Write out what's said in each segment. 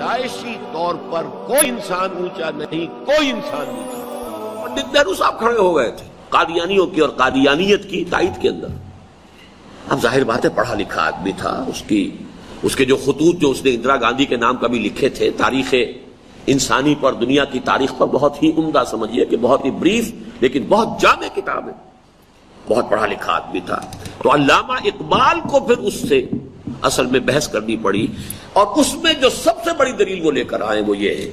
پیدائشی طور پر کوئی انسان اونچا نہیں، کوئی انسان نیچا۔ پنڈت نہرو صاحب کھڑے ہو گئے تھے قادیانیوں کی اور قادیانیت کی تائید کے اندر۔ اب ظاہر بات ہے پڑھا لکھا آدمی تھا، اس کے جو خطوط جو اس نے اندرا گاندھی کے نام کبھی لکھے تھے تاریخ انسانی پر، دنیا کی تاریخ پر، بہت ہی عمدہ سمجھیے کہ بہت ہی بریف لیکن بہت جامع کتاب ہے، بہت پڑھا لکھا آدمی تھا۔ تو علامہ اقبال کو پھر اس سے اصل میں بحث کرنی پڑی، اور اس میں جو سب سے بڑی دلیل وہ لے کر آئے وہ یہ ہے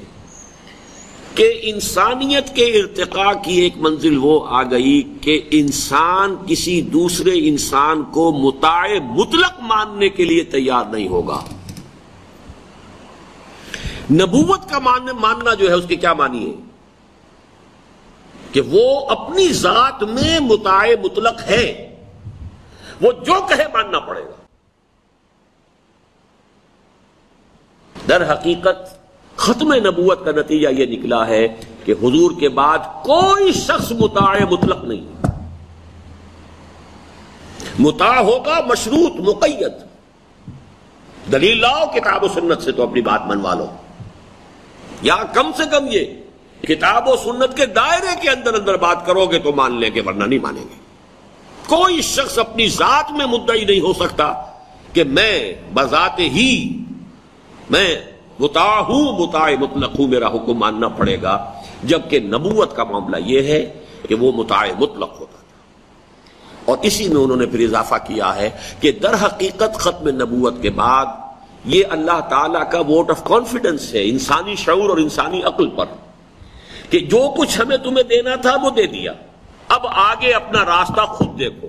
کہ انسانیت کے ارتقاء کی ایک منزل وہ آ گئی کہ انسان کسی دوسرے انسان کو مطاع مطلق ماننے کے لیے تیار نہیں ہوگا۔ نبوت کا ماننا جو ہے اس کی کیا معنی ہے کہ وہ اپنی ذات میں مطاع مطلق ہے، وہ جو کہے ماننا پڑے گا۔ در حقیقت ختم نبوت کا نتیجہ یہ نکلا ہے کہ حضور کے بعد کوئی شخص مطاع مطلق نہیں، مطاع ہوگا مشروط مقید۔ دلیل لاؤ کتاب و سنت سے تو اپنی بات منوا لو، یا کم سے کم یہ کتاب و سنت کے دائرے کے اندر بات کرو گے تو مان لیں گے، ورنہ نہیں مانیں گے۔ کوئی شخص اپنی ذات میں مدعی نہیں ہو سکتا کہ میں بذات ہی میں مطاع ہوں، مطاع مطلق ہوں، میرا حکم ماننا پڑے گا، جبکہ نبوت کا معاملہ یہ ہے کہ وہ مطاع مطلق ہوتا تھا۔ اور اسی میں انہوں نے پھر اضافہ کیا ہے کہ در حقیقت ختم نبوت کے بعد یہ اللہ تعالیٰ کا ووٹ آف کانفیڈنس ہے انسانی شعور اور انسانی عقل پر، کہ جو کچھ ہمیں تمہیں دینا تھا وہ دے دیا، اب آگے اپنا راستہ خود دیکھو۔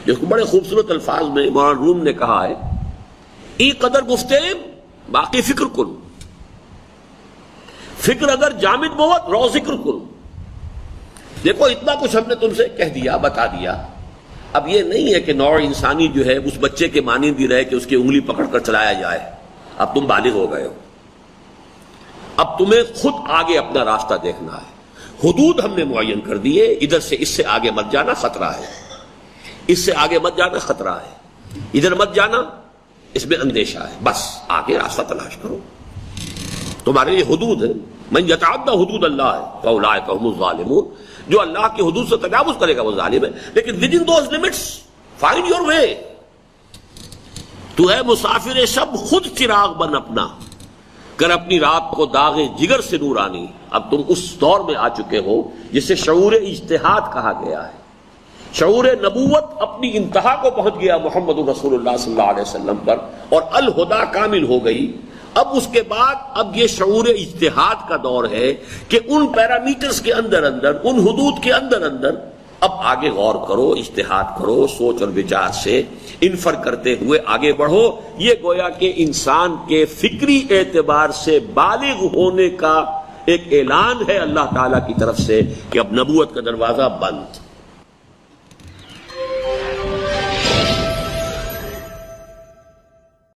جس کو بڑے خوبصورت الفاظ میں مولانا روم نے کہا ہے، ای قدر گفتیم باقی فکر کرو، فکر اگر جامد بہت رو ذکر کرو۔ دیکھو اتنا کچھ ہم نے تم سے کہہ دیا، بتا دیا، اب یہ نہیں ہے کہ نوع انسانی جو ہے اس بچے کے مانند ہی رہے کہ اس کی انگلی پکڑ کر چلایا جائے۔ اب تم بالغ ہو گئے ہو، اب تمہیں خود آگے اپنا راستہ دیکھنا ہے۔ حدود ہم نے معین کر دیے، ادھر سے اس سے آگے مت جانا خطرہ ہے، اس سے آگے مت جانا خطرہ ہے، ادھر مت جانا اس میں اندیشہ ہے، بس آگے راستہ تلاش کرو۔ تمہارے لیے حدود ہے، من یتعدی حدود اللہ ہے فاولئک هم الظالمون، جو اللہ کی حدود سے تجاوز کرے گا وہ ظالم ہے، لیکن within those limits find your way۔ تو ہے مسافر شب، خود چراغ بن اپنا، کر اپنی رات کو داغ جگر سے نورانی۔ اب تم اس دور میں آ چکے ہو جسے شعور اجتہاد کہا گیا ہے۔ شعور نبوت اپنی انتہا کو پہنچ گیا محمد رسول اللہ صلی اللہ علیہ وسلم پر، اور الہدا کامل ہو گئی۔ اب اس کے بعد اب یہ شعور اجتہاد کا دور ہے کہ ان پیرامیٹرز کے اندر ان حدود کے اندر اب آگے غور کرو، اجتہاد کرو، سوچ اور وچار سے انفر کرتے ہوئے آگے بڑھو۔ یہ گویا کہ انسان کے فکری اعتبار سے بالغ ہونے کا ایک اعلان ہے اللہ تعالیٰ کی طرف سے کہ اب نبوت کا دروازہ بند۔